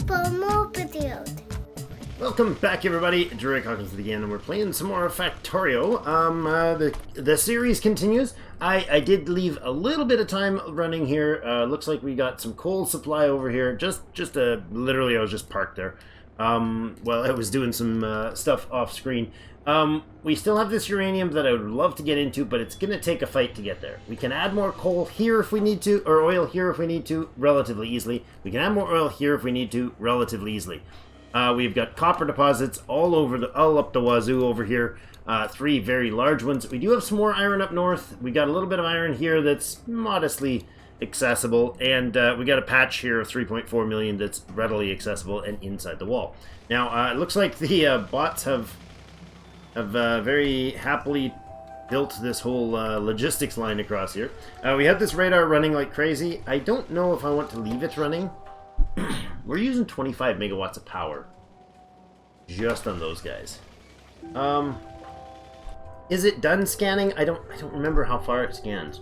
for more videos. Welcome back, everybody. Hawkins again, and we're playing some more Factorio. The series continues. I did leave a little bit of time running here. Looks like we got some coal supply over here. Literally, I was just parked there. While I was doing some stuff off screen. We still have this uranium that I would love to get into, but it's gonna take a fight to get there. We can add more coal here if we need to, or oil here if we need to, relatively easily. We can add more oil here if we need to, relatively easily. We've got copper deposits all up the wazoo over here. 3 very large ones. We do have some more iron up north. We got a little bit of iron here that's modestly accessible, and we got a patch here of 3.4 million that's readily accessible and inside the wall. Now, it looks like the bots have very happily built this whole logistics line across here. We have this radar running like crazy. I don't know if I want to leave it running. We're using 25 megawatts of power just on those guys. Is it done scanning? I don't remember how far it scans.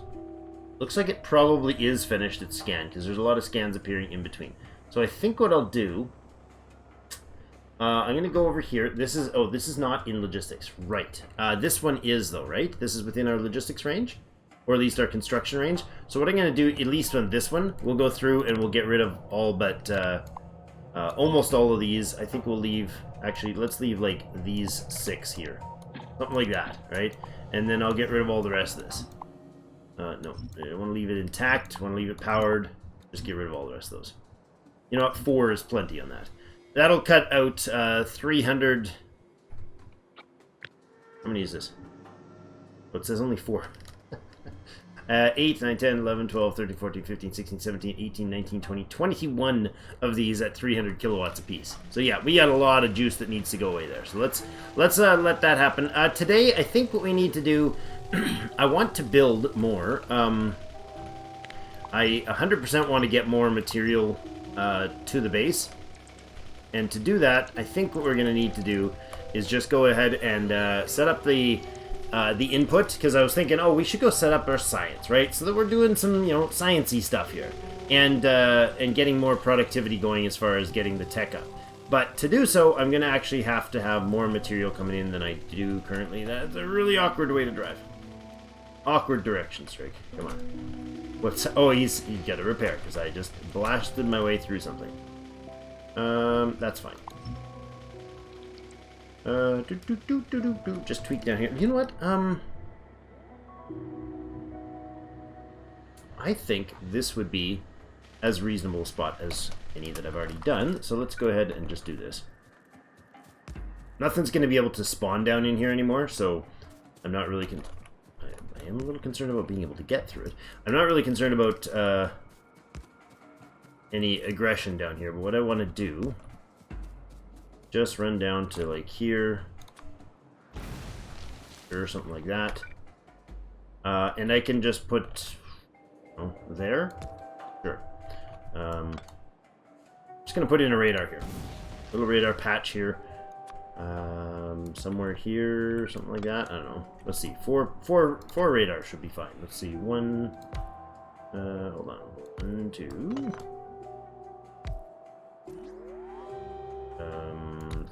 Looks like it probably is finished its scan because there's a lot of scans appearing in between. So I think what I'll do, I'm going to go over here. This is not in logistics. Right. This one is though, right? This is within our logistics range, or at least our construction range. So what I'm going to do, at least on this one, we'll go through and we'll get rid of all but almost all of these. I think we'll leave, actually, let's leave like these 6 here. Something like that, right? And then I'll get rid of all the rest of this. No, I want to leave it intact. I want to leave it powered. Just get rid of all the rest of those. You know what? 4 is plenty on that. That'll cut out 300... How many is this? Oh, it says only 4. 8, 9, 10, 11, 12, 13, 14, 15, 16, 17, 18, 19, 20, 21 of these at 300 kilowatts apiece. So yeah, we got a lot of juice that needs to go away there. So let's let that happen. Today, I think what we need to do, I want to build more. I 100% want to get more material to the base. And to do that, I think what we're going to need to do is just go ahead and set up the input, because I was thinking, oh, we should go set up our science, right? So that we're doing some, sciencey stuff here, and getting more productivity going as far as getting the tech up. But to do so, I'm gonna actually have to have more material coming in than I do currently. That's a really awkward way to drive. Awkward direction, Strike. Come on. What's? Oh, he's got to repair because I just blasted my way through something. That's fine. Just tweak down here. You know what? I think this would be as reasonable a spot as any that I've already done. So let's go ahead and just do this. Nothing's going to be able to spawn down in here anymore, so I'm not really... I am a little concerned about being able to get through it. I'm not really concerned about any aggression down here, but what I want to do... just run down to like here or something like that, and I can just put there. Sure. Just gonna put in a radar here, little radar patch here, somewhere here, something like that. I don't know. Let's see. Four radars should be fine. Let's see. One. Hold on. 1, 2.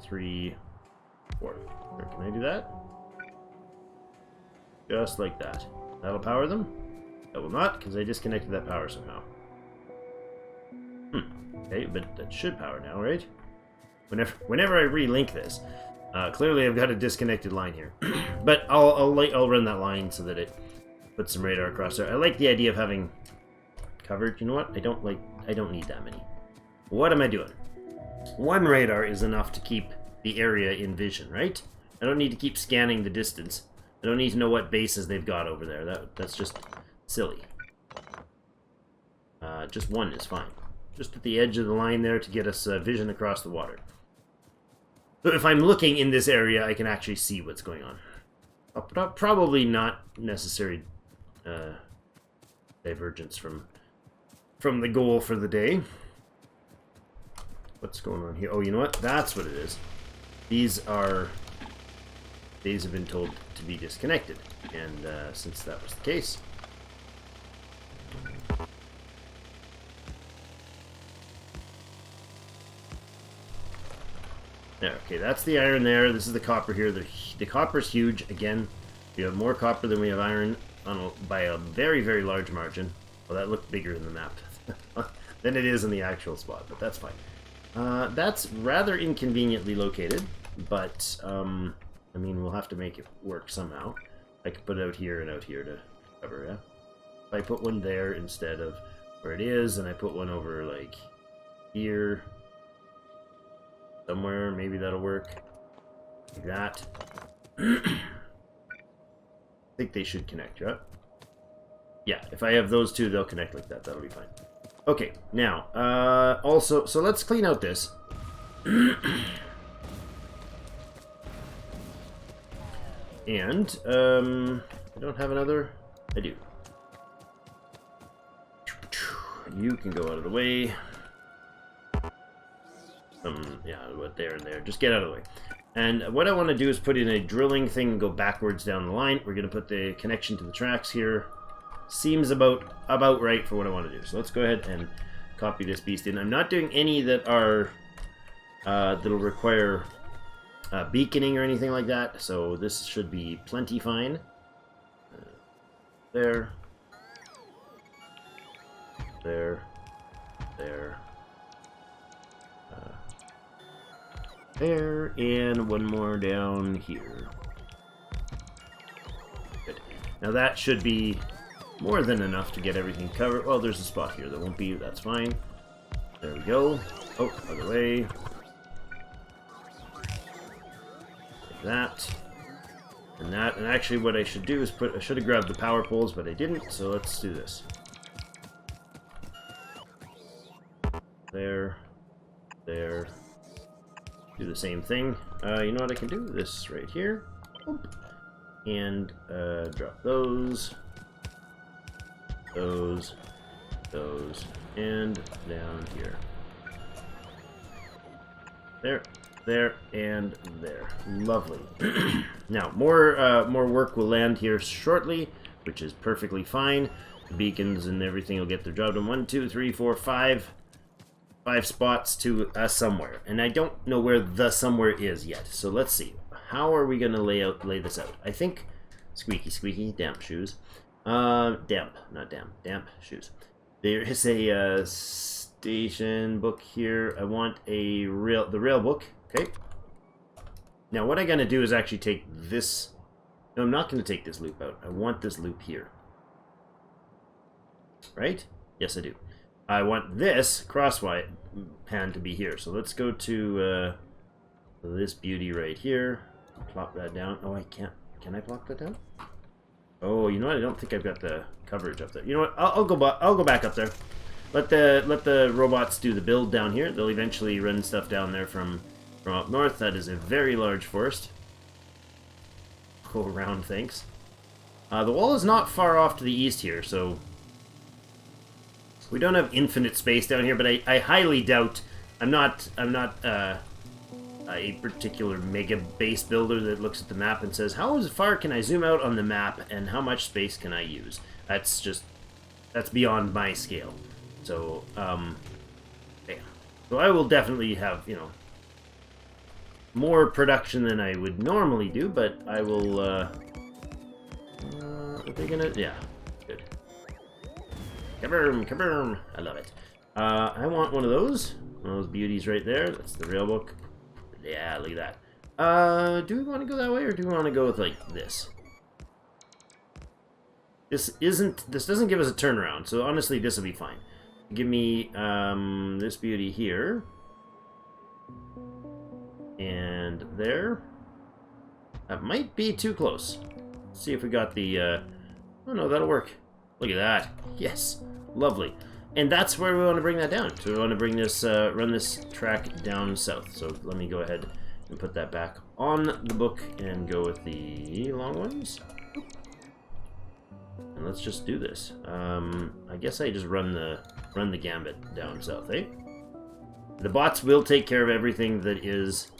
3, 4. Can I do that? Just like that. That'll power them? That will not, because I disconnected that power somehow. Okay, but that should power now, right? Whenever I relink this, clearly I've got a disconnected line here. But I'll run that line so that it puts some radar across there. I like the idea of having covered. You know what? I don't need that many. What am I doing? 1 radar is enough to keep the area in vision, right? I don't need to keep scanning the distance. I don't need to know what bases they've got over there. That's just silly. Just 1 is fine. Just at the edge of the line there to get us vision across the water. But if I'm looking in this area, I can actually see what's going on. Probably not necessary divergence from the goal for the day. What's going on here? Oh, you know what? That's what it is. These have been told to be disconnected. And since that was the case... There, okay, that's the iron there. This is the copper here. The copper's huge. Again, we have more copper than we have iron by a very, very large margin. Well, that looked bigger in the map than it is in the actual spot, but that's fine. That's rather inconveniently located, but, I mean, we'll have to make it work somehow. I could put it out here and out here to cover, yeah? If I put one there instead of where it is, and I put one over, like, here, somewhere, maybe that'll work. Like that. I think they should connect, right? Yeah, if I have those two, they'll connect like that. That'll be fine. Okay, now, also, so let's clean out this. And, I don't have another. I do. You can go out of the way. Yeah, what there and there. Just get out of the way. And what I want to do is put in a drilling thing and go backwards down the line. We're going to put the connection to the tracks here. Seems about right for what I want to do. So let's go ahead and copy this beast in. I'm not doing any that are that'll require beaconing or anything like that. So this should be plenty fine. There. There. There. There, and one more down here. Good. Now that should be more than enough to get everything covered. Well, there's a spot here that won't be, that's fine. There we go. Oh, other way. Like that. And that. And actually what I should do is I should have grabbed the power poles, but I didn't, so let's do this. There. There. Do the same thing. You know what I can do? This right here. Oop. And drop those. Those. And down here. There. There. And there. Lovely. Now, more work will land here shortly, which is perfectly fine. The beacons and everything will get their job done. 1, 2, 3, 4, 5. 5 spots to somewhere, and I don't know where the somewhere is yet. So let's see. How are we going to lay this out? I think squeaky, damp shoes. Damp shoes. There is a station book here. I want the rail book. Okay. Now what I'm going to do is actually take this. No, I'm not going to take this loop out. I want this loop here. Right? Yes, I do. I want this crosswise pan to be here. So let's go to this beauty right here. Plop that down. Oh, I can't. Can I plop that down? Oh, you know what? I don't think I've got the coverage up there. You know what? I'll go back up there. Let the robots do the build down here. They'll eventually run stuff down there from up north. That is a very large forest. Go around, thanks. The wall is not far off to the east here, so we don't have infinite space down here, but I highly doubt. I'm not a particular mega base builder that looks at the map and says, how far can I zoom out on the map and how much space can I use? That's beyond my scale. So, yeah. So I will definitely have, you know, more production than I would normally do, but I will, are they gonna, yeah, good. Kaboom, kaboom. I love it. I want one of those beauties right there. That's the rail book. Yeah, look at that. Do we want to go that way, or do we want to go with, like, this? This doesn't give us a turnaround, so honestly, this will be fine. Give me, this beauty here. And there. That might be too close. Let's see if we got the, oh no, that'll work. Look at that. Yes. Lovely. And that's where we want to bring that down. So we want to bring this, run this track down south. So let me go ahead and put that back on the book and go with the long ones. And let's just do this. I guess I just run the gambit down south, eh? The bots will take care of everything that is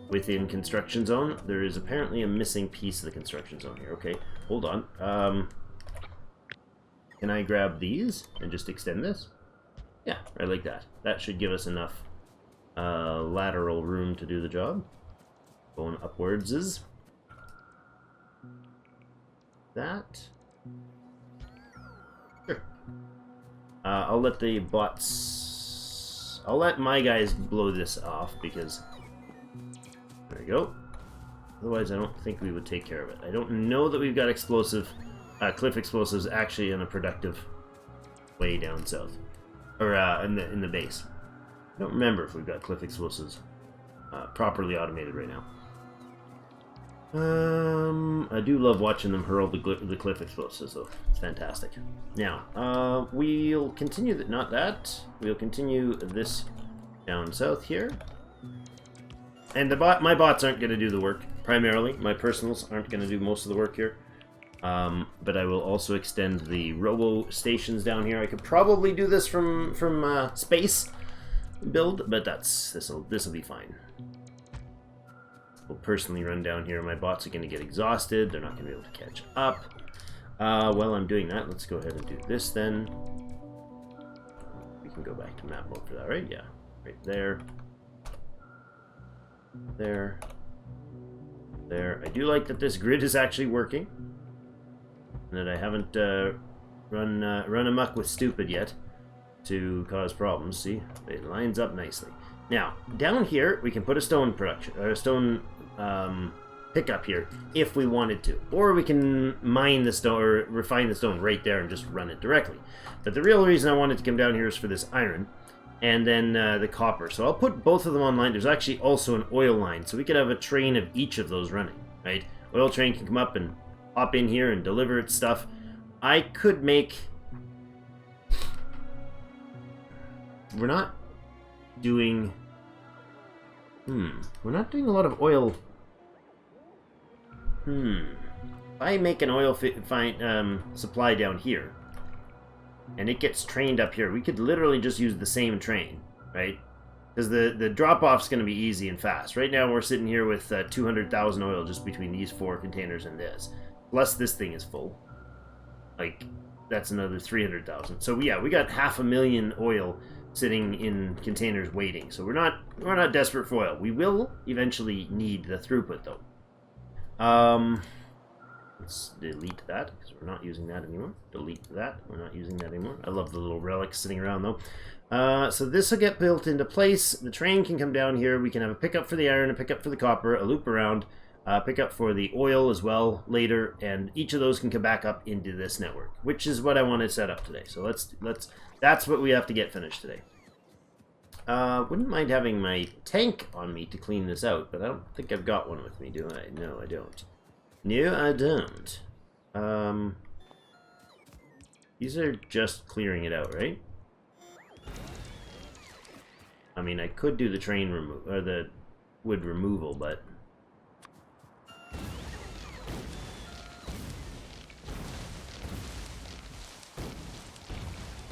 within construction zone. There is apparently a missing piece of the construction zone here. Okay, hold on. Can I grab these and just extend this? Yeah, right like that. That should give us enough lateral room to do the job. Going upwards is that. Sure. I'll let the bots... I'll let my guys blow this off because... There we go. Otherwise, I don't think we would take care of it. I don't know that we've got explosive... cliff explosives actually in a productive way down south. Or in the base. I don't remember if we've got cliff explosives properly automated right now. I do love watching them hurl the cliff explosives, though. It's fantastic. Now, we'll continue not that. We'll continue this down south here. And my bots aren't going to do the work, primarily. My personals aren't going to do most of the work here. But I will also extend the robo stations down here. I could probably do this from space build, but this'll be fine. We'll personally run down here. My bots are going to get exhausted. They're not going to be able to catch up. While I'm doing that, let's go ahead and do this then. We can go back to map mode for that, right? Yeah, right there. There. There. I do like that this grid is actually working. And that I haven't run amok with stupid yet to cause problems. See? It lines up nicely. Now, down here, we can put a stone pickup here if we wanted to. Or we can mine the stone, or refine the stone right there and just run it directly. But the real reason I wanted to come down here is for this iron, and then the copper. So I'll put both of them online. There's actually also an oil line, so we could have a train of each of those running, right? Oil train can come up and hop in here and deliver its stuff. I could make... We're not doing... We're not doing a lot of oil... If I make an oil supply down here, and it gets trained up here, we could literally just use the same train, right? Because the drop-off's going to be easy and fast. Right now we're sitting here with 200,000 oil just between these 4 containers and this. Plus this thing is full. Like, that's another 300,000. So yeah, we got 500,000 oil sitting in containers waiting. So we're not desperate for oil. We will eventually need the throughput though. Let's delete that because we're not using that anymore. Delete that. We're not using that anymore. I love the little relics sitting around though. So this will get built into place. The train can come down here. We can have a pickup for the iron, a pickup for the copper, a loop around, pickup for the oil as well later, and each of those can come back up into this network, which is what I want to set up today. So that's what we have to get finished today. Wouldn't mind having my tank on me to clean this out, but I don't think I've got one with me, do I? No, I don't. No, I don't. These are just clearing it out, right? I mean, I could do the train or the wood removal, but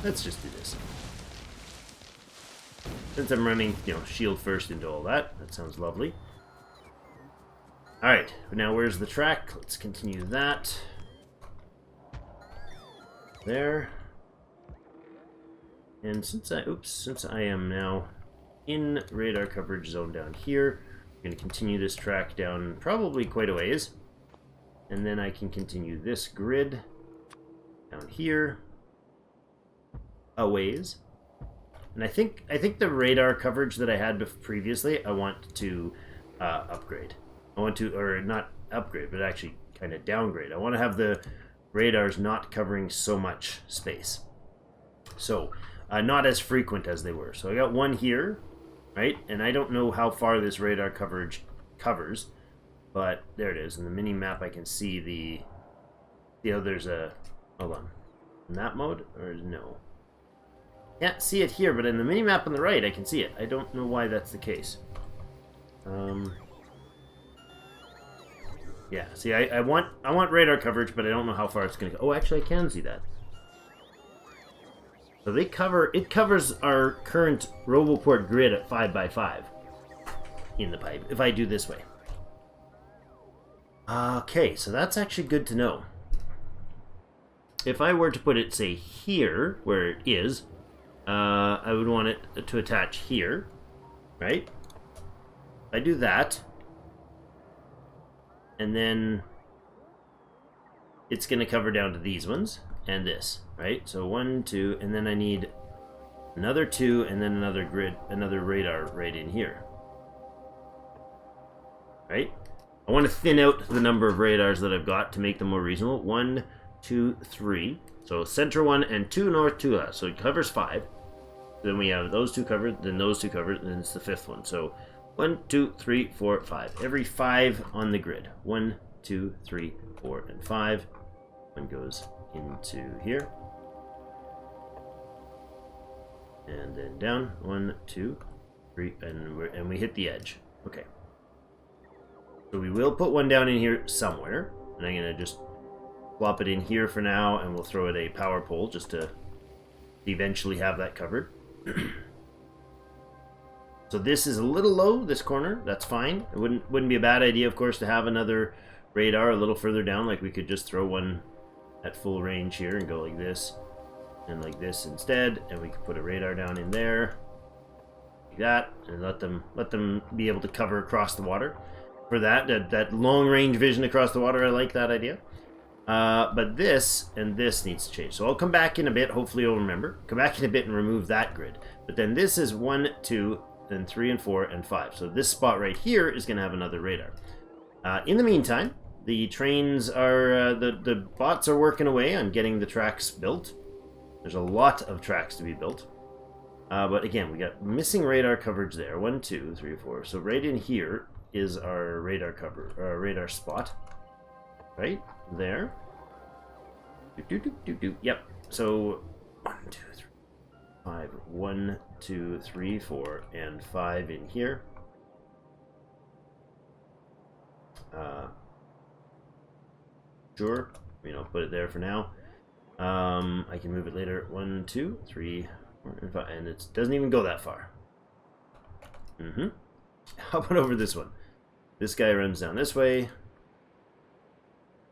let's just do this. Since I'm running, shield first into all that. That sounds lovely. Alright, now where's the track? Let's continue that. There. And since I am now in radar coverage zone down here, I'm going to continue this track down probably quite a ways. And then I can continue this grid down here a ways. And I think the radar coverage that I had previously, I want to upgrade. I want to, or not upgrade, but actually kind of downgrade. I want to have the radars not covering so much space. So, not as frequent as they were. So I got one here, right? And I don't know how far this radar coverage covers, but there it is. In the mini map, I can see there's a, hold on, in that mode, or no? Can't see it here, but in the mini map on the right, I can see it. I don't know why that's the case. Yeah, see, I want radar coverage, but I don't know how far it's going to go. Oh, actually, I can see that. So it covers our current Roboport grid at 5x5 in the pipe, if I do this way. Okay, so that's actually good to know. If I were to put it, say, here, where it is, I would want it to attach here, right? I do that, and then it's going to cover down to these ones and this, right? So 1, 2, and then I need another 2, and then another grid, another radar right in here, right? I want to thin out the number of radars that I've got to make them more reasonable. 1, 2, 3. So center 1 and 2 north, 2 left. So it covers 5. Then we have those 2 covered, then those 2 covered, and then it's the 5th one. So 1, 2, 3, 4, 5. Every 5 on the grid. 1, 2, 3, 4, and 5. One goes into here. And then down. 1, 2, 3, and we hit the edge. Okay. So we will put one down in here somewhere, and I'm going to just plop it in here for now, and we'll throw it a power pole just to eventually have that covered. So this is a little low, this corner. That's fine. It wouldn't be a bad idea, of course, to have another radar a little further down. Like we could just throw one at full range here and go like this and like this instead, and we could put a radar down in there like that, and let them be able to cover across the water. For that long range vision across the water, I like that idea. But this and this needs to change. So I'll come back in a bit. Hopefully you'll remember. Come back in a bit and remove that grid. But then this is 1, 2, then 3 and 4 and 5. So this spot right here is going to have another radar. In the meantime, the trains are the bots are working away on getting the tracks built. There's a lot of tracks to be built. But again, we got missing radar coverage there. 1, 2, 3, 4. So right in here is our radar cover, radar spot, right there. Yep. So 1, 2, 3, 5. 1, 2, 3, 4, and 5 in here. Sure. Put it there for now. I can move it later. 1, 2, 3, 4, and 5, and it doesn't even go that far. How about over this one? This guy runs down this way,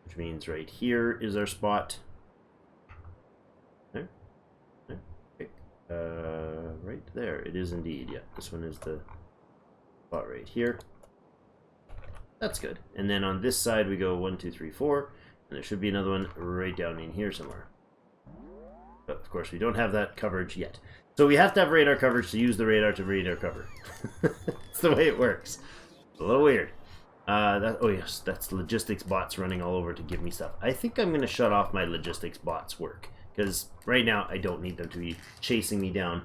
which means right here is our spot. There. Okay. Right there. It is indeed. Yeah, this one is the spot right here. That's good. And then on this side we go 1, 2, 3, 4, and there should be another one right down in here somewhere. But of course we don't have that coverage yet. So we have to have radar coverage to use the radar to radar cover. That's the way it works. It's a little weird. Oh yes, that's logistics bots running all over to give me stuff. I think I'm going to shut off my logistics bots work, because right now I don't need them to be chasing me down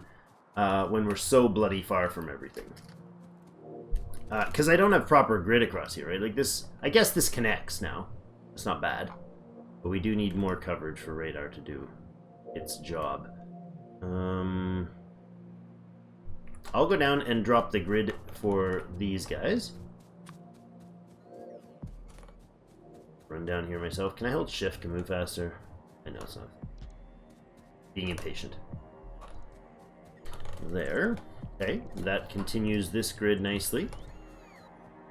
when we're so bloody far from everything. Because I don't have proper grid across here, right? Like this, I guess this connects now. It's not bad. But we do need more coverage for radar to do its job. I'll go down and drop the grid for these guys. Run down here myself. Can I hold shift to move faster? I know it's not. Being impatient. There. Okay, that continues this grid nicely.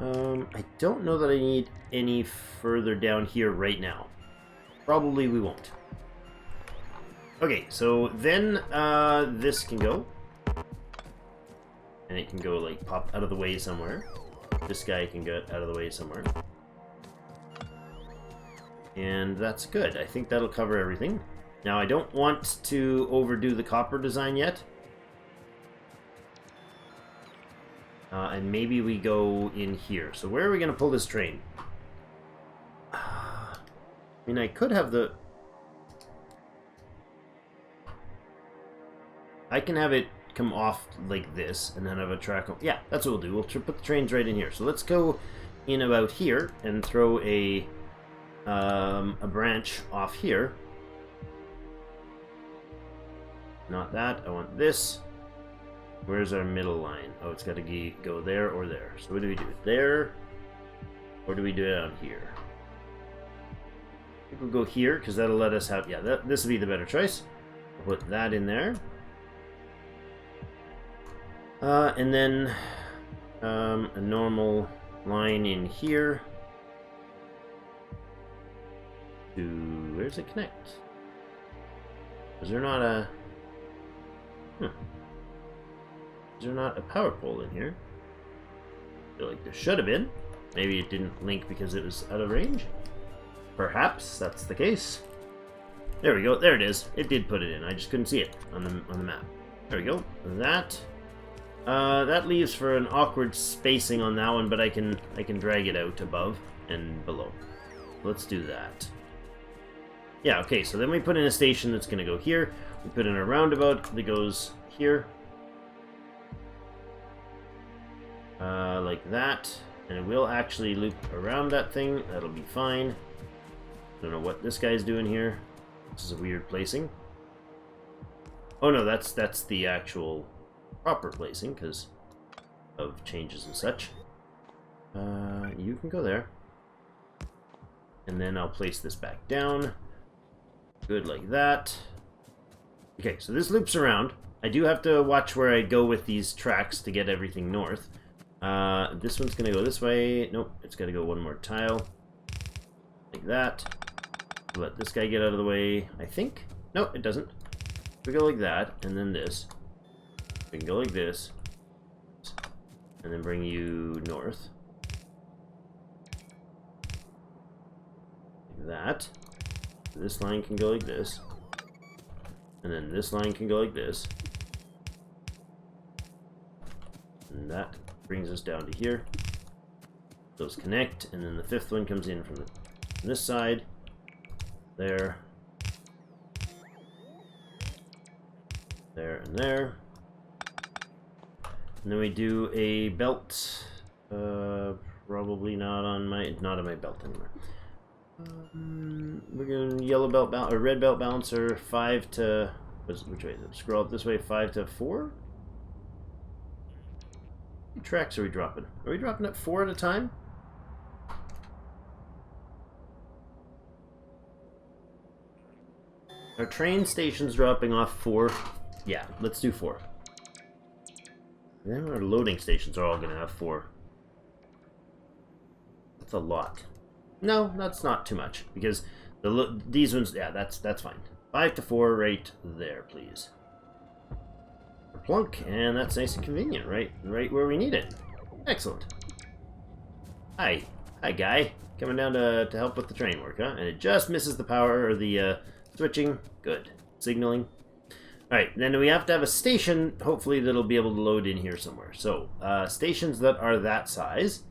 I don't know that I need any further down here right now. Probably we won't. Okay, so then this can go. And it can go, like, pop out of the way somewhere. This guy can get out of the way somewhere. And that's good. I think that'll cover everything. Now, I don't want to overdo the copper design yet. And maybe we go in here. So where are we going to pull this train? I mean, I could have the... I can have it come off like this and then have a track. Yeah, that's what we'll do. We'll put the trains right in here. So let's go in about here and throw a branch off here. Not that. I want this. Where's our middle line? Oh, it's got to go there or there. So what do we do? There? Or do we do it on here? I think we'll go here because that'll let us have... Yeah, this will be the better choice. We'll put that in there. And then a normal line in here. Where does it connect? Is there not a... Is there not a power pole in here? I feel like there should have been. Maybe it didn't link because it was out of range. Perhaps that's the case. There we go. There it is. It did put it in. I just couldn't see it on the map. There we go. That leaves for an awkward spacing on that one, but I can drag it out above and below. Let's do that. Yeah, okay, so then we put in a station that's going to go here. We put in a roundabout that goes here. Like that. And it will actually loop around that thing. That'll be fine. Don't know what this guy's doing here. This is a weird placing. Oh no, that's the actual proper placing because of changes and such. You can go there. And then I'll place this back down. Good, like that. Okay, so this loops around. I do have to watch where I go with these tracks to get everything north. This one's gonna go this way. Nope, it's gotta go one more tile. Like that. Let this guy get out of the way, I think. No, it doesn't. We go like that, and then this. We can go like this. And then bring you north. Like that. This line can go like this. And then this line can go like this. And that brings us down to here. Those connect, and then the fifth one comes in from this side. There. There and there. And then we do a belt. Probably not on my belt anymore. We're going yellow belt or red belt balancer 5 to which way is it? Scroll up this way, 5 to 4. What tracks are we dropping? Are we dropping at 4 at a time? Our train station's dropping off 4. Yeah, let's do 4. And then our loading stations are all going to have 4. That's a lot. No, that's not too much because these ones, yeah, that's fine. 5 to 4 right there, please. Plunk, and that's nice and convenient, right where we need it. Excellent. Hi guy, coming down to help with the train work, huh? And it just misses the power or the switching. Good. Signaling. All right, then we have to have a station, hopefully that'll be able to load in here somewhere. So stations that are that size.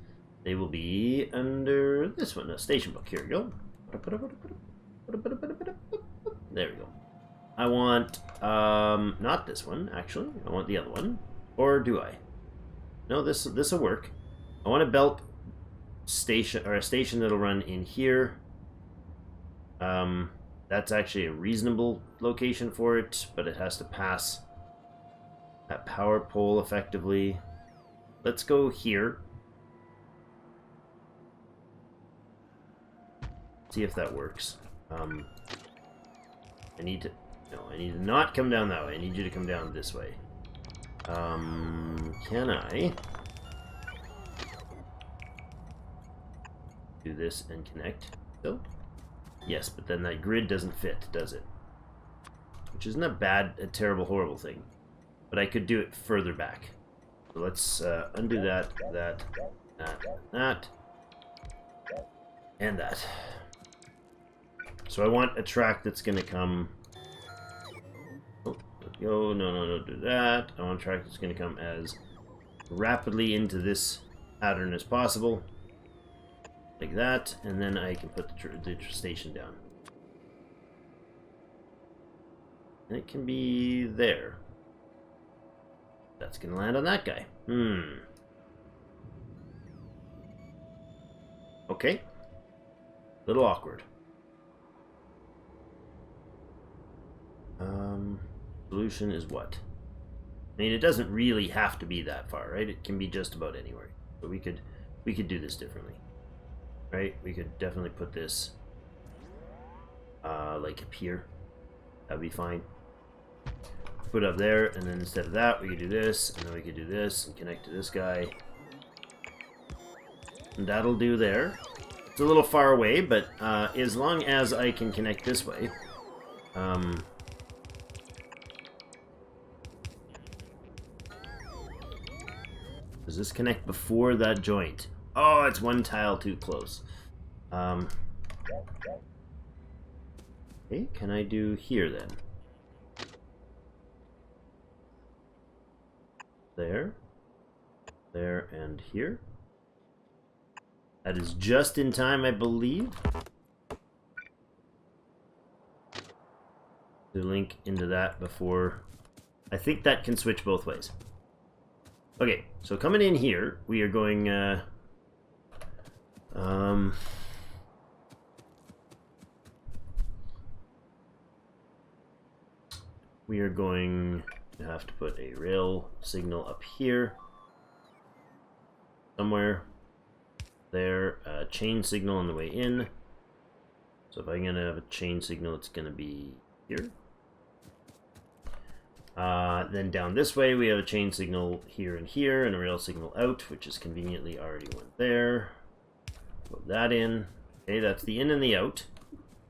They will be under this one, a station book. Here we go. There we go. I want, not this one, actually. I want the other one. Or do I? No, this will work. I want a belt station, or a station that'll run in here. That's actually a reasonable location for it, but it has to pass that power pole effectively. Let's go here. See if that works. I need to not come down that way. I need you to come down this way. Can I do this and connect? So, yes, but then that grid doesn't fit, does it? Which isn't a terrible, horrible thing. But I could do it further back. So let's undo that, and that. So I want a track that's going to come... Oh, no, do that. I want a track that's going to come as rapidly into this pattern as possible. Like that, and then I can put the station down. And it can be there. That's going to land on that guy. Okay. Little awkward. Solution is what? I mean, it doesn't really have to be that far, right? It can be just about anywhere. But we could do this differently, right? We could definitely put this like up here. That'd be fine. Put it up there, and then instead of that, we could do this, and then we could do this and connect to this guy. And that'll do there. It's a little far away, but as long as I can connect this way, Does this connect before that joint? Oh, it's one tile too close. Okay, can I do here then? There, and here. That is just in time, I believe, to link into that before. I think that can switch both ways. Okay, so coming in here, we are going, we are going to have to put a rail signal up here, somewhere. There, chain signal on the way in. So if I'm going to have a chain signal, it's going to be here. Then down this way, we have a chain signal here, and a rail signal out, which is conveniently already went there. Put that in. Okay, that's the in and the out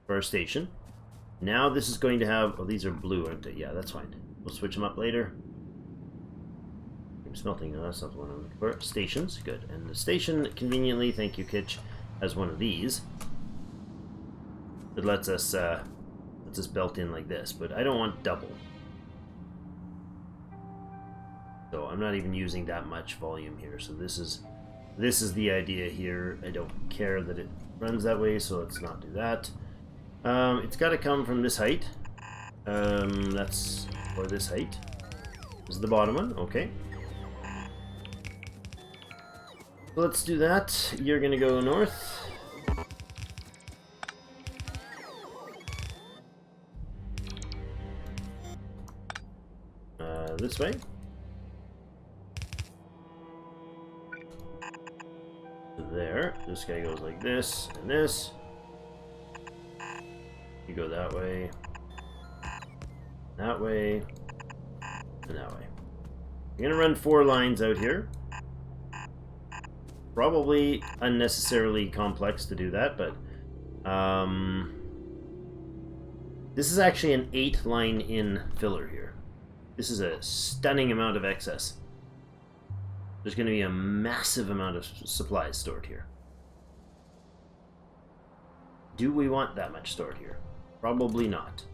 for our station. Now this is going to have... Oh, these are blue, aren't they? Yeah, that's fine. We'll switch them up later. Smelting, no, that's not the one I'm looking for. Stations, good. And the station, conveniently, thank you, Kitch, has one of these. It lets us belt in like this, but I don't want double. So I'm not even using that much volume here. So this is the idea here. I don't care that it runs that way, so let's not do that. It's got to come from this height. That's or this height. This is the bottom one. Okay. Let's do that. You're gonna go north. This way. There. This guy goes like this and this. You go that way, and that way. You're gonna run 4 lines out here. Probably unnecessarily complex to do that, but this is actually an 8-line in filler here. This is a stunning amount of excess. There's going to be a massive amount of supplies stored here. Do we want that much stored here? Probably not.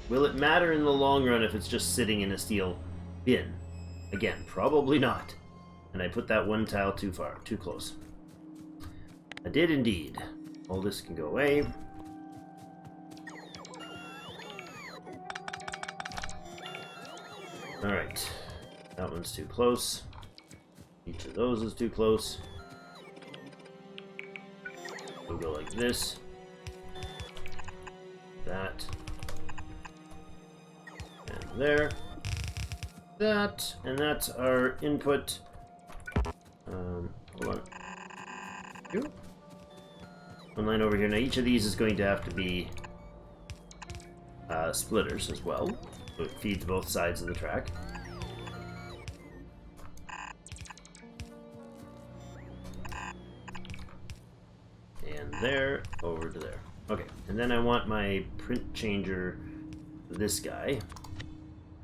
Will it matter in the long run if it's just sitting in a steel bin? Again, probably not. And I put that one tile too close. I did indeed. All this can go away. Alright. That one's too close. Each of those is too close. We'll go like this. That. And there. That. And that's our input. Hold on. Here. One line over here. Now each of these is going to have to be splitters as well. So it feeds both sides of the track. And there, over to there. Okay, and then I want my print changer, this guy.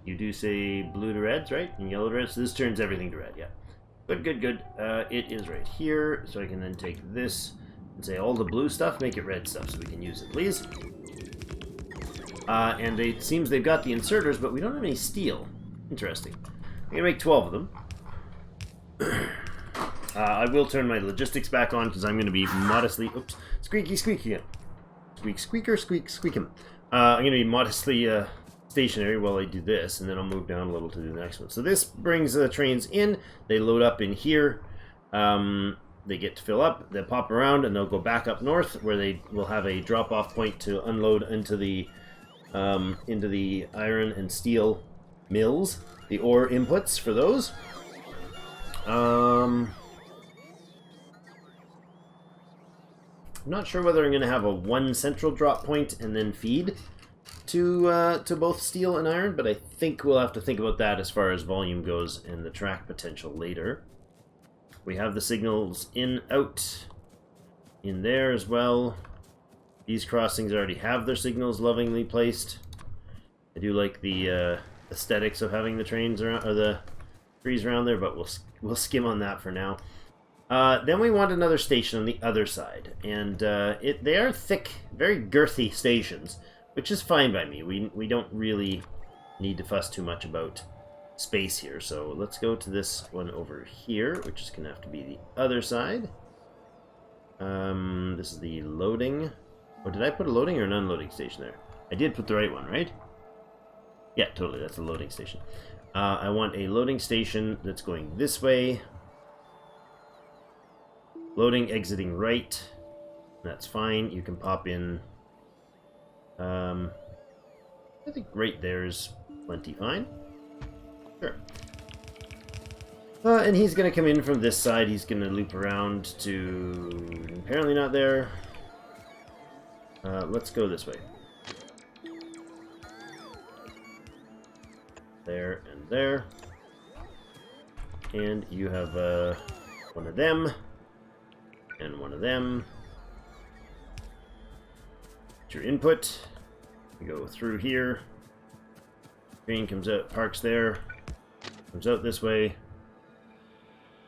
You do say blue to reds, right? And yellow to red, so this turns everything to red, yeah. Good, good, good. It is right here, so I can then take this and say all the blue stuff, make it red stuff, so we can use it, please. And it seems they've got the inserters, but we don't have any steel. Interesting. I'm going to make 12 of them. I will turn my logistics back on, because I'm going to be modestly... Oops. Squeaky, squeaky again. Squeak, squeaker, squeak, squeak him. I'm going to be modestly stationary while I do this, and then I'll move down a little to do the next one. So this brings the trains in. They load up in here. They get to fill up. They pop around, and they'll go back up north, where they will have a drop-off point to unload into the iron and steel mills, the ore inputs for those. I'm not sure whether I'm going to have a one central drop point and then feed to both steel and iron, but I think we'll have to think about that as far as volume goes and the track potential later. We have the signals in, out, in there as well. These crossings already have their signals lovingly placed. I do like the aesthetics of having the trains around, or the trees around there, but we'll skim on that for now. Then we want another station on the other side, and they are thick, very girthy stations, which is fine by me. We don't really need to fuss too much about space here, so let's go to this one over here, which is gonna have to be the other side. This is the loading. Oh, did I put a loading or an unloading station there? I did put the right one, right? Yeah, totally, that's a loading station. I want a loading station that's going this way. Loading, exiting right. That's fine. You can pop in. I think right there is plenty fine. Sure. And he's going to come in from this side. He's going to loop around to... Apparently not there. Let's go this way. There and there. And you have one of them. And one of them. Get your input. You go through here. Train comes out, parks there. Comes out this way.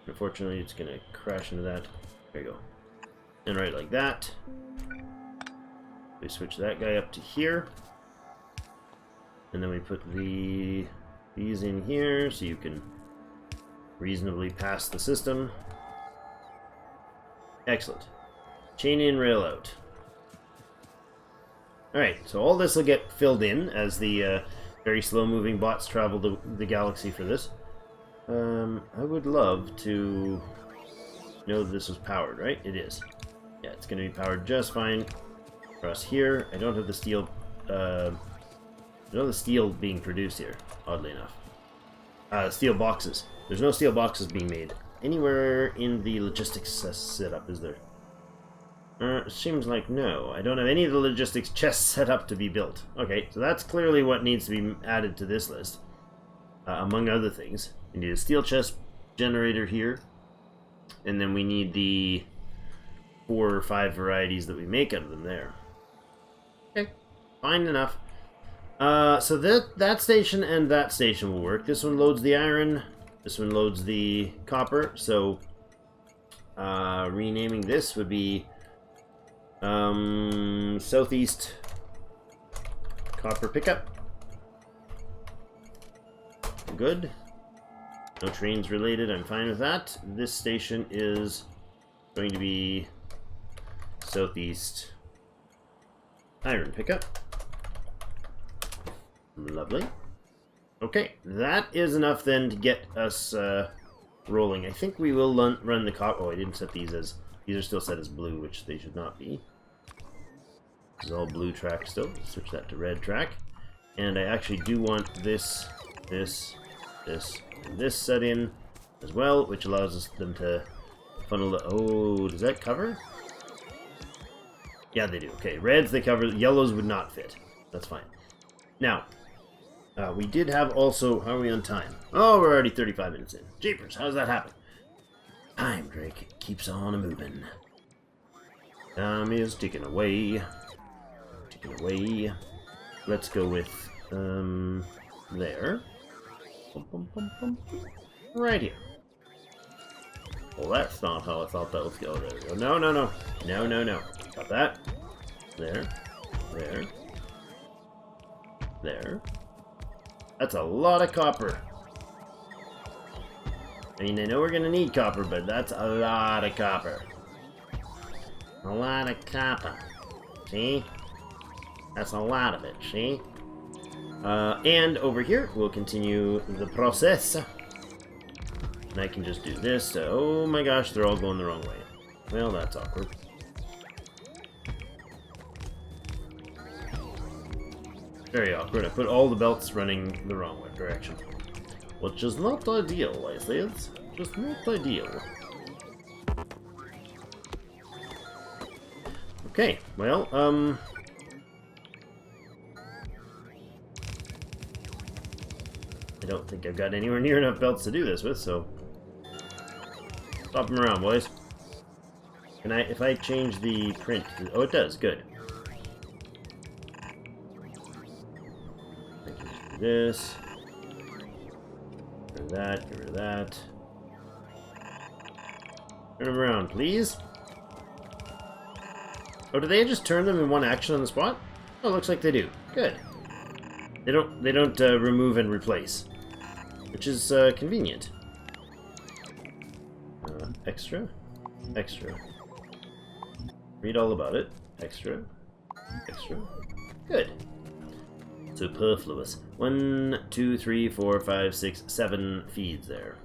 Unfortunately, it's going to crash into that. There you go. And right like that. We switch that guy up to here. And then we put these in here so you can reasonably pass the system. Excellent. Chain in, rail out. Alright, so all this will get filled in as the very slow-moving bots travel the galaxy for this. I would love to know that this was powered, right? It is. Yeah, it's going to be powered just fine. Across here, I don't have the steel. I don't have the steel being produced here. Oddly enough, steel boxes. There's no steel boxes being made anywhere in the logistics setup, is there? Seems like no. I don't have any of the logistics chests set up to be built. Okay, so that's clearly what needs to be added to this list. Among other things, we need a steel chest generator here, and then we need the 4 or 5 varieties that we make out of them there. Okay, fine enough. So that station and that station will work. This one loads the iron. This one loads the copper. So renaming this would be Southeast Copper Pickup. Good. No trains related. I'm fine with that. This station is going to be Southeast Iron Pickup. Lovely. Okay, that is enough then to get us rolling. I think we will run the copper. Oh, I didn't set these as... These are still set as blue, which they should not be. This is all blue track still. Switch that to red track. And I actually do want this, and this set in as well, which allows them to funnel the... Oh, does that cover? Yeah, they do. Okay, reds they cover. Yellows would not fit. That's fine. Now, we did have also... How are we on time? Oh, we're already 35 minutes in. Jeepers, how does that happen? Time, Drake, keeps on a-moving. Time is ticking away. Ticking away. Let's go with, there. Right here. Well, that's not how I thought that was going. There we go. No, no, no. No, no, no. Got that. There. There. There. That's a lot of copper. I mean, I know we're gonna need copper, but that's a lot of copper. A lot of copper. See? That's a lot of it, see? And over here, we'll continue the process. And I can just do this. Oh my gosh, they're all going the wrong way. Well, that's awkward. Very awkward. I put all the belts running the wrong direction. Which is not ideal, I say. It's just not ideal. Okay, well, I don't think I've got anywhere near enough belts to do this with, so... Swap them around, boys. Can I, if I change the print... Oh, it does, good. I can do this. rid of that, get rid of that. Turn them around, please. Oh, do they just turn them in one action on the spot? Oh, looks like they do. Good. They don't remove and replace, which is convenient. Extra, extra. Read all about it. Extra, extra. Good. Superfluous. 1, 2, 3, 4, 5, 6, 7 feeds there.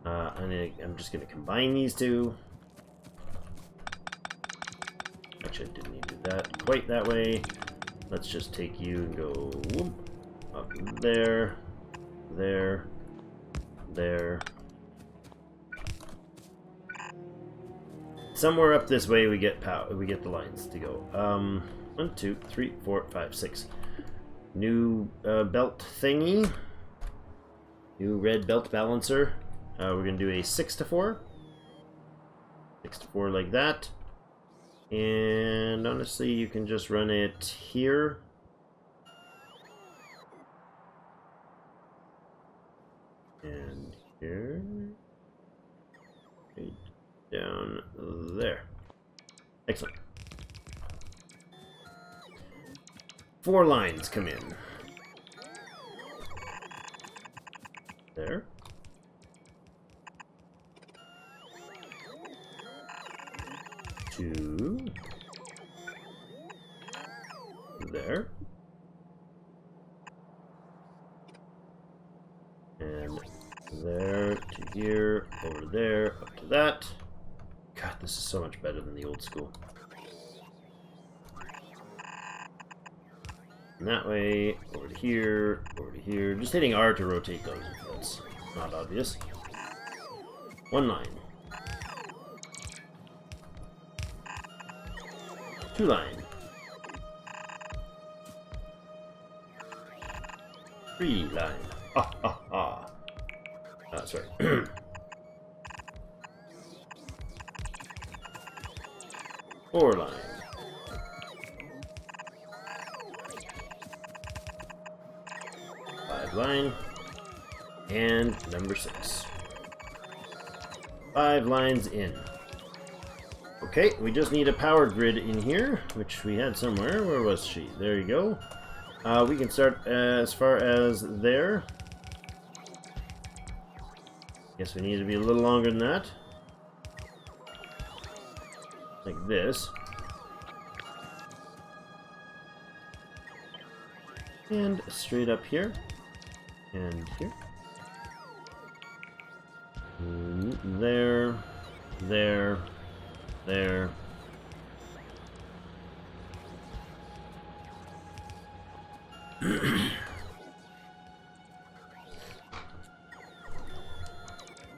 I'm just going to combine these two. Actually, I didn't need to do that quite that way. Let's just take you and go whoop, up there, there, there. Somewhere up this way we get power. We get the lines to go. 1, 2, 3, 4, 5, 6. New belt thingy. New red belt balancer. We're gonna do a 6 to 4. 6 to 4 like that. And honestly, you can just run it here. And here. Right down there. Excellent. 4 lines come in. There. Two. There. And there to here, over there, up to that. God, this is so much better than the old school. And that way, over to here, over to here. Just hitting R to rotate those, if that's not obvious. 1 line. 2 line. 3 line. Ah, ah, ah. That's right. 4 line. 5 line. And number 6. 5 lines in. Okay, we just need a power grid in here, which we had somewhere. Where was she? There you go. We can start as far as there. Guess we need to be a little longer than that. Like this. And straight up here. And here. There. There. There.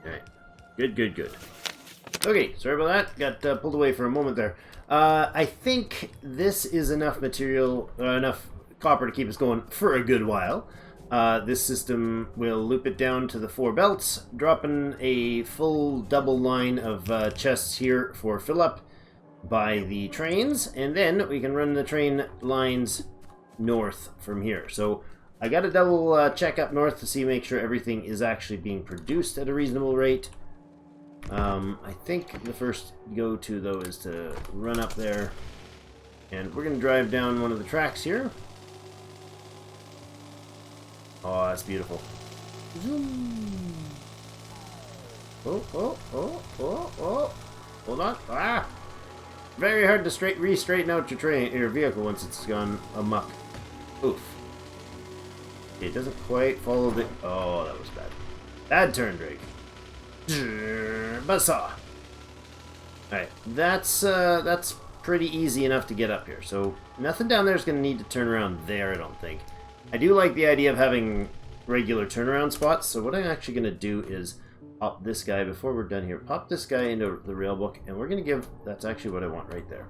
Alright. Good, good, good. Okay, sorry about that. Got pulled away for a moment there. I think this is enough material, enough copper to keep us going for a good while. This system will loop it down to the 4 belts, dropping a full double line of chests here for fill up by the trains, and then we can run the train lines north from here. So I got to double check up north to see, make sure everything is actually being produced at a reasonable rate. I think the first go-to though is to run up there, and we're going to drive down one of the tracks here. Oh, that's beautiful. Oh, oh, oh, oh, oh. Hold on. Ah! Very hard to re-straighten out your vehicle once it's gone amok. Oof. Okay, it doesn't quite follow the... Oh, that was bad. Bad turn, Drake. Buzzsaw. Alright, that's pretty easy enough to get up here. So, nothing down there is going to need to turn around there, I don't think. I do like the idea of having regular turnaround spots, so what I'm actually going to do is pop this guy, before we're done here, pop this guy into the rail book, and we're going to give, that's actually what I want right there.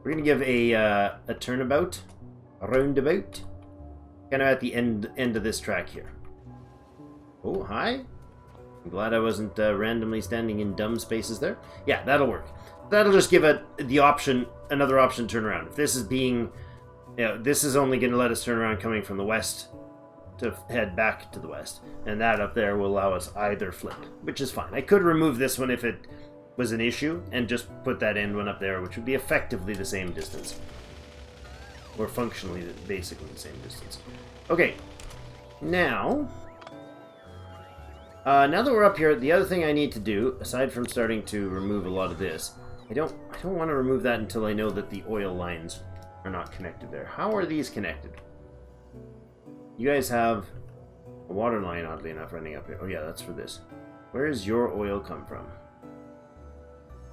We're going to give a turnabout, a roundabout, kind of at the end of this track here. Oh, hi. I'm glad I wasn't randomly standing in dumb spaces there. Yeah, that'll work. That'll just give the option, another option to turn around. If this is being... You know, this is only going to let us turn around coming from the west. to head back to the west, and that up there will allow us either flip, which is fine. I could remove this one if it was an issue and just put that end one up there, which would be effectively the same distance, or functionally basically the same distance. Okay, now that we're up here, the other thing I need to do, aside from starting to remove a lot of this, I don't want to remove that until I know that the oil lines are not connected there. How are these connected? You guys have a water line, oddly enough, running up here. Oh yeah, that's for this. Where does your oil come from?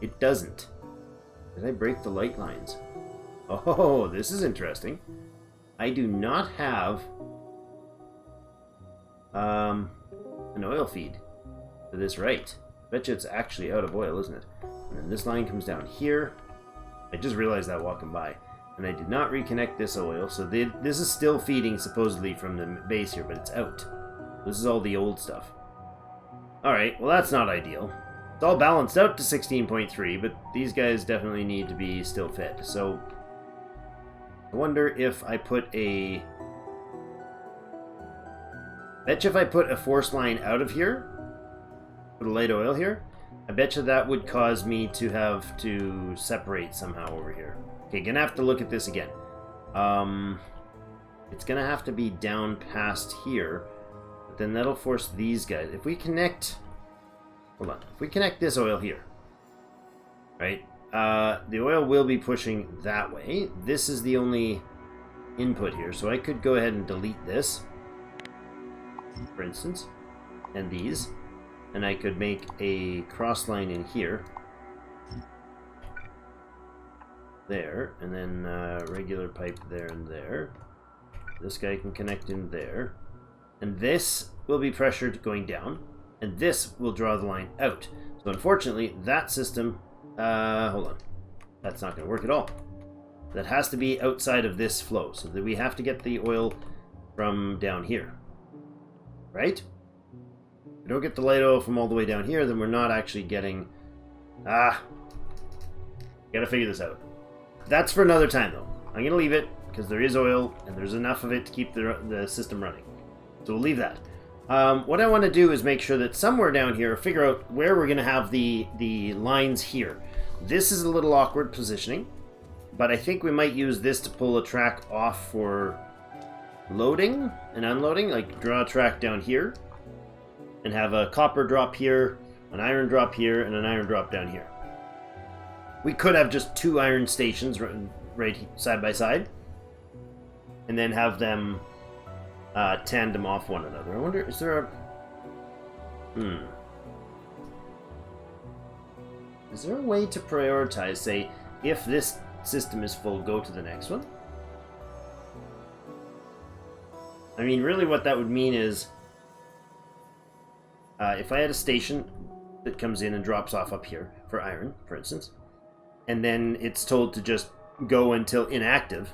It doesn't. Did I break the light lines? Oh, this is interesting. I do not have an oil feed for this right. Bet you it's actually out of oil, isn't it? And then this line comes down here. I just realized that walking by. And I did not reconnect this oil, so this is still feeding supposedly from the base here, but it's out. This is all the old stuff. Alright, well that's not ideal. It's all balanced out to 16.3, but these guys definitely need to be still fed. So, I wonder if I put a... betcha if I put a force line out of here, put a light oil here, I betcha that would cause me to have to separate somehow over here. Okay, gonna have to look at this again. It's gonna have to be down past here, but then that'll force these guys. If we connect... hold on. If we connect this oil here, right? The oil will be pushing that way. This is the only input here, so I could go ahead and delete this, for instance, and these, and I could make a cross line in here, there, and then regular pipe there and there. This guy can connect in there, and this will be pressured going down, and this will draw the line out. So unfortunately, that system, hold on, that's not going to work at all. That has to be outside of this flow, so that we have to get the oil from down here, right? If we don't get the light oil from all the way down here, then we're not actually getting... gotta figure this out. That's for another time, though. I'm going to leave it, because there is oil, and there's enough of it to keep the system running. So we'll leave that. What I want to do is make sure that somewhere down here, figure out where we're going to have the lines here. This is a little awkward positioning, but I think we might use this to pull a track off for loading and unloading, like draw a track down here, and have a copper drop here, an iron drop here, and an iron drop down here. We could have just two iron stations right side by side, and then have them tandem off one another. I wonder, is there a... is there a way to prioritize, say, if this system is full, go to the next one? I mean, really what that would mean is, if I had a station that comes in and drops off up here, for iron, for instance, and then it's told to just go until inactive,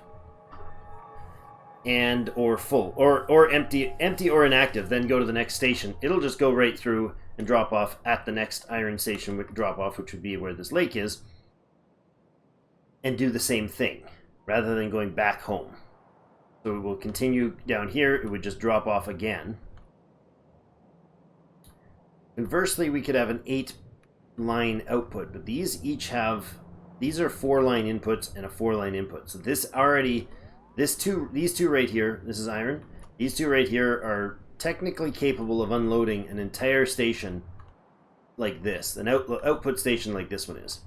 and or full, or empty or inactive, then go to the next station. It'll just go right through and drop off at the next iron station with drop off, which would be where this lake is, and do the same thing, rather than going back home. So it will continue down here, it would just drop off again. Conversely, we could have an 8-line output, but these each have... these are 4-line inputs and a 4-line input. So this already, these two right here, this is iron. These two right here are technically capable of unloading an entire station like this, an output station like this one is.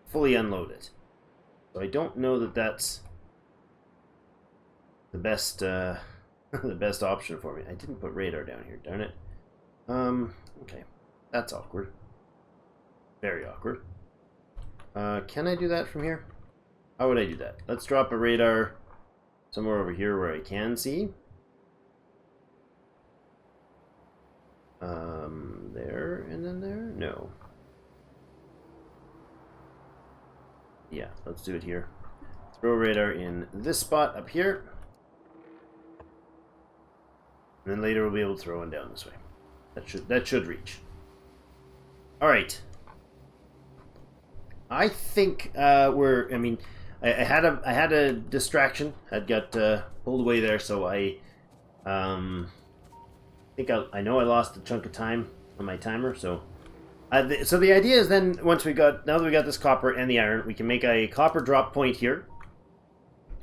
Fully unload it. So I don't know that that's the best, the best option for me. I didn't put radar down here, darn it. Okay, that's awkward. Very awkward. Can I do that from here? How would I do that? Let's drop a radar somewhere over here where I can see. There and then there? No. Yeah, let's do it here. Throw a radar in this spot up here. And then later we'll be able to throw one down this way. That should reach. Alright. I think I had a distraction. I'd got pulled away there, so I I think I know I lost a chunk of time on my timer, so so the idea is then now that we got this copper and the iron, we can make a copper drop point here.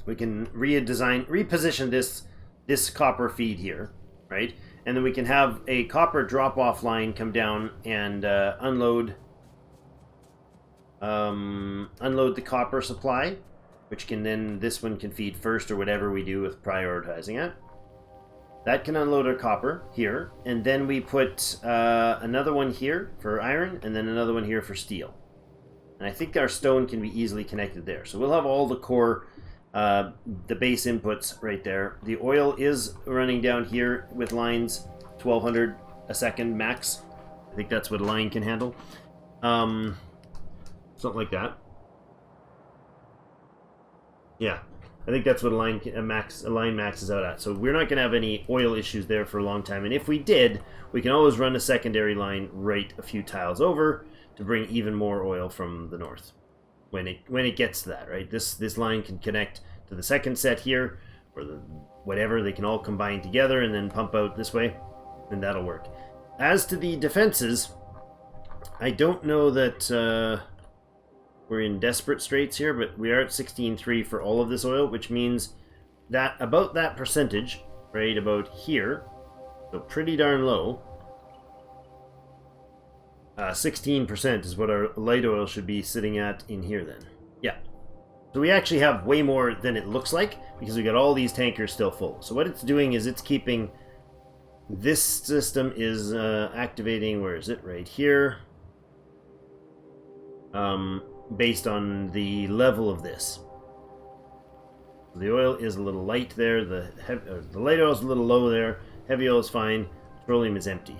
We can reposition this copper feed here, right? And then we can have a copper drop off line come down and unload the copper supply, which can then this one can feed first or whatever we do with prioritizing it. That can unload our copper here, and then we put another one here for iron, and then another one here for steel. And I think our stone can be easily connected there. So we'll have all the core, the base inputs right there. The oil is running down here with lines 1200 a second max. I think that's what a line can handle. Something like that. Yeah. I think that's what a line maxes out at. So we're not going to have any oil issues there for a long time. And if we did, we can always run a secondary line right a few tiles over to bring even more oil from the north. When it gets to that, right? This line can connect to the second set here, or whatever. They can all combine together and then pump out this way, and that'll work. As to the defenses, I don't know that we're in desperate straits here, but we are at 16.3 for all of this oil, which means that about that percentage, right about here, so pretty darn low, 16% is what our light oil should be sitting at in here then. Yeah. So we actually have way more than it looks like, because we got all these tankers still full. So what it's doing is it's keeping, this system is activating, where is it? Right here. Based on the level of this. The oil is a little light there, the light oil is a little low there, heavy oil is fine, petroleum is empty.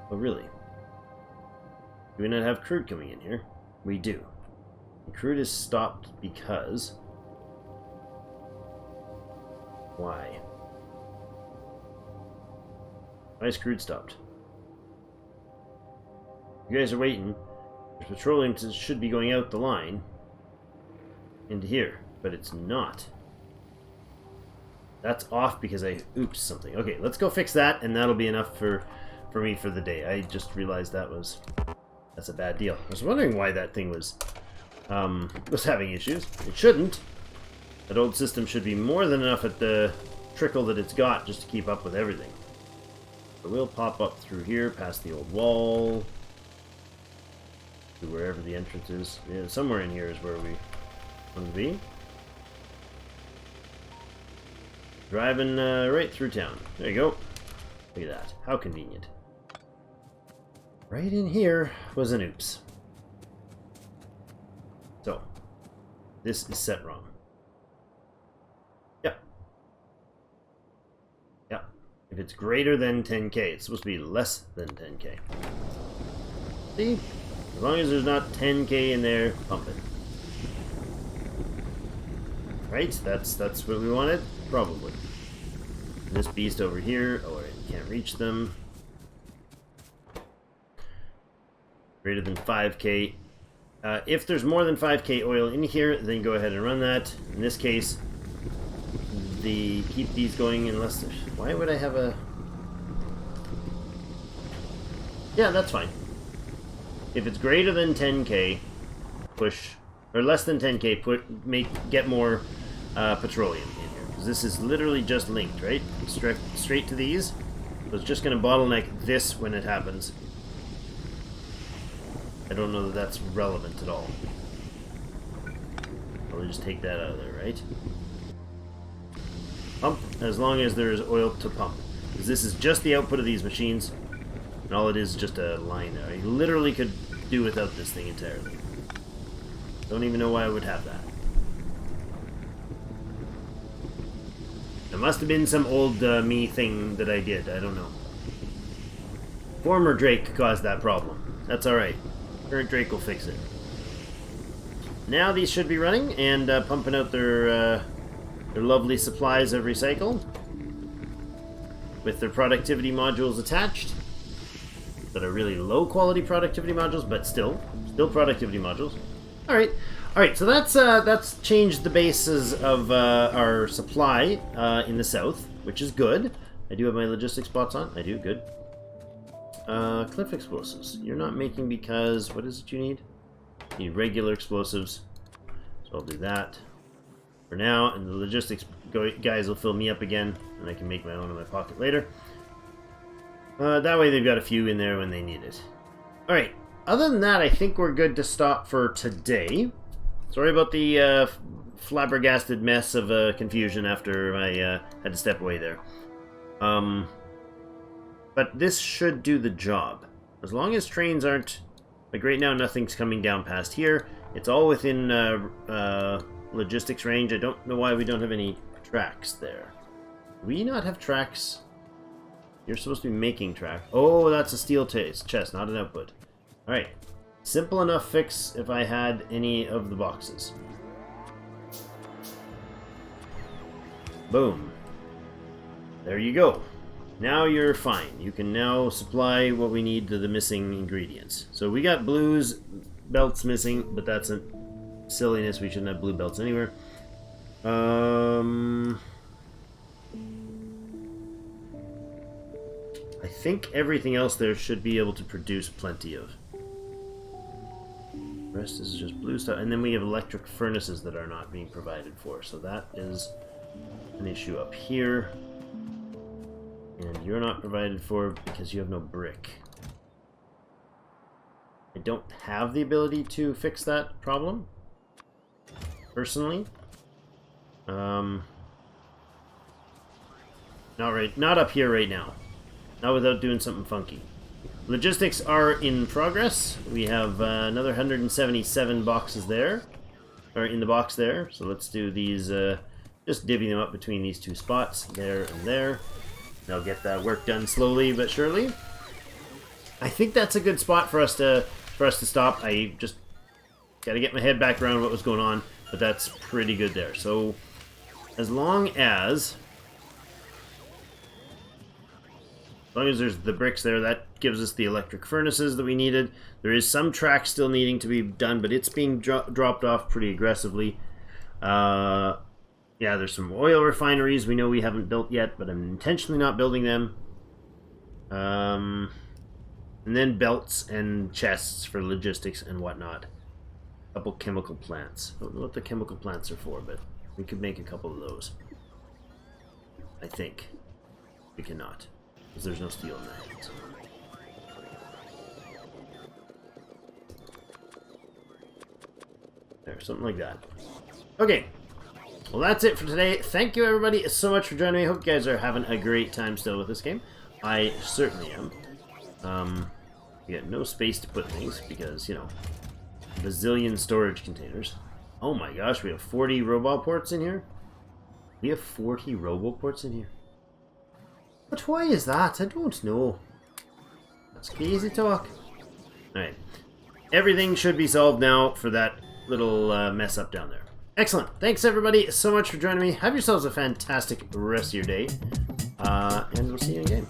Oh really? Do we not have crude coming in here? We do. The crude is stopped because... Why? Why is crude stopped? You guys are waiting. Petroleum should be going out the line into here, but it's not. That's off because I oops something. Okay, let's go fix that, and that'll be enough for me for the day. I just realized that's a bad deal. I was wondering why that thing was having issues. It shouldn't. That old system should be more than enough at the trickle that it's got just to keep up with everything. So we'll pop up through here past the old wall. To wherever the entrance is. Yeah, somewhere in here is where we want to be. Driving right through town. There you go. Look at that. How convenient. Right in here was an oops. So, this is set wrong. Yep. Yep. If it's greater than 10k, it's supposed to be less than 10k. See? As long as there's not 10k in there, pump it. Right? That's what we wanted? Probably. And this beast over here, oh, I can't reach them. Greater than 5k. If there's more than 5k oil in here, then go ahead and run that. In this case, keep these going unless there's... Why would I have a... Yeah, that's fine. If it's greater than 10k, push, or less than 10k, get more petroleum in here. Because this is literally just linked, right? Straight to these. So it's just going to bottleneck this when it happens. I don't know that that's relevant at all. I'll just take that out of there, right? Pump, as long as there is oil to pump. Because this is just the output of these machines. And all it is just a line there. I literally could do without this thing entirely. Don't even know why I would have that. There must have been some old me thing that I did. I don't know. Former Drake caused that problem. That's alright. Current Drake will fix it. Now these should be running and pumping out their lovely supplies every cycle. With their productivity modules attached. That are really low quality productivity modules, but still productivity modules. All right. So that's changed the bases of our supply in the south, which is good. I I do have my logistics bots on. I do, good. Cliff explosives. You're not making because... What is it you need? You need regular explosives. So I'll do that for now. And the logistics guys will fill me up again. And I can make my own in my pocket later. That way they've got a few in there when they need it. Alright. Other than that, I think we're good to stop for today. Sorry about the flabbergasted mess of confusion after I had to step away there. But this should do the job. As long as trains aren't... Like right now, nothing's coming down past here. It's all within logistics range. I don't know why we don't have any tracks there. Do we not have tracks? You're supposed to be making track. Oh, that's a steel chest, not an output. Alright. Simple enough fix if I had any of the boxes. Boom. There you go. Now you're fine. You can now supply what we need to the missing ingredients. So we got blues, belts missing, but that's a silliness. We shouldn't have blue belts anywhere. I think everything else there should be able to produce plenty of. The rest is just blue stuff. And then we have electric furnaces that are not being provided for. So that is an issue up here. And you're not provided for because you have no brick. I don't have the ability to fix that problem, personally. Not up here right now. Not without doing something funky. Logistics are in progress. We have another 177 boxes there, or in the box there. So let's do these, just divvy them up between these two spots, there and there. I'll get that work done slowly but surely. I think that's a good spot for us to stop. I just gotta get my head back around what was going on, but that's pretty good there. So as long as there's the bricks there, that gives us the electric furnaces that we needed. There is some track still needing to be done, but it's being dropped off pretty aggressively. Yeah, there's some oil refineries we know we haven't built yet, but I'm intentionally not building them. And then belts and chests for logistics and whatnot. A couple chemical plants. I don't know what the chemical plants are for, but we could make a couple of those. I think. We cannot, because there's no steel in that. There, something like that. Okay. Well, that's it for today. Thank you, everybody, so much for joining me. I hope you guys are having a great time still with this game. I certainly am. We got no space to put things because, you know, bazillion storage containers. Oh my gosh, we have 40 roboports in here? We have 40 roboports in here? But why is that? I don't know. That's crazy talk. Alright. Everything should be solved now for that little mess up down there. Excellent. Thanks, everybody, so much for joining me. Have yourselves a fantastic rest of your day. And we'll see you in game.